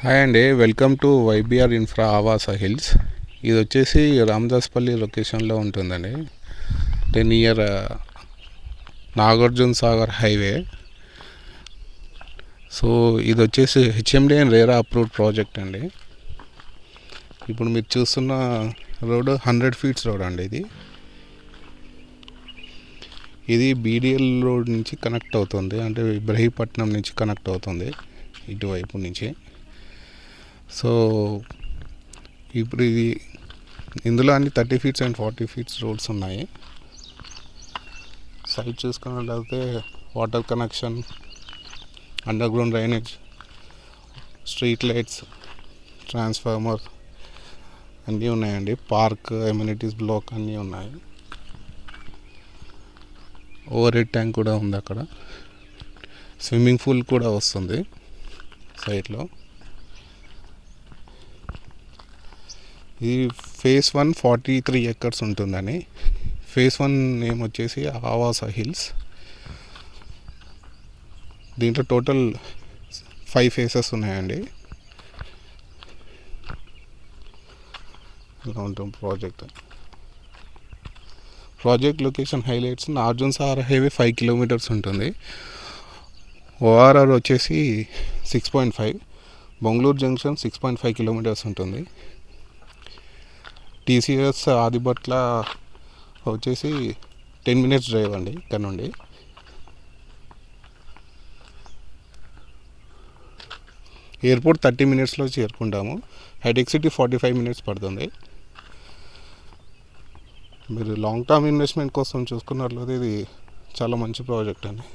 Hi అండి, welcome to YBR infra Awas hills. ఇది వచ్చేసి రామదాస్పల్లి లొకేషన్లో ఉంటుందండి. Near Nagarjuna Sagar highway. So ఇది వచ్చేసి HMD and RERA approved project అండి. ఇప్పుడు మీరు చూస్తున్న రోడ్ 100 ఫీట్స్ రోడ్ అండి. ఇది బీడిఎల్ రోడ్ నుంచి కనెక్ట్ అవుతుంది, అంటే ఇబ్రహీపట్నం నుంచి కనెక్ట్ అవుతుంది ఇటువైపు నుంచి. సో ఇప్పుడు ఇందులో అన్ని 30 ఫీట్స్ అండ్ 40 ఫీట్స్ రోడ్స్ ఉన్నాయి. సైట్ చూసుకున్నట్లయితే water connection, under ground drainage, street lights, transformer అన్నీ ఉన్నాయండి. పార్క్, ఎమ్యూనిటీస్ బ్లాక్ అన్నీ ఉన్నాయి. ఓవర్ హెడ్ ట్యాంక్ కూడా ఉంది అక్కడ. స్విమ్మింగ్ పూల్ కూడా వస్తుంది సైట్లో. ఇది ఫేజ్ 1 43 ఎకర్స్ ఉంటుందని. ఫేజ్ 1 నేమ్ వచ్చేసి ఆవాస హిల్స్. దీంట్లో టోటల్ 5 ఫేసెస్ ఉన్నాయండి. ఇలా ఉంటుంది project location highlights. Nagarjuna Sagar highway 5 kilometres ఉంటుంది. ఓఆర్ఆర్ వచ్చేసి 6.5. బొంగళూరు జంక్షన్ 6.5 కిలోమీటర్స్ ఉంటుంది. టీసీఎస్ ఆదిబట్ల వచ్చేసి 10 మినిట్స్ డ్రైవ్ అండి ఇక్కడ నుండి. ఎయిర్పోర్ట్ 30 మినిట్స్లో చేరుకుంటాము. హైటెక్ సిటీ 45 మినిట్స్ పడుతుంది. మీరు లాంగ్ టర్మ్ ఇన్వెస్ట్మెంట్ కోసం చూసుకున్నట్లయితే ఇది చాలా మంచి ప్రాజెక్ట్ అండి.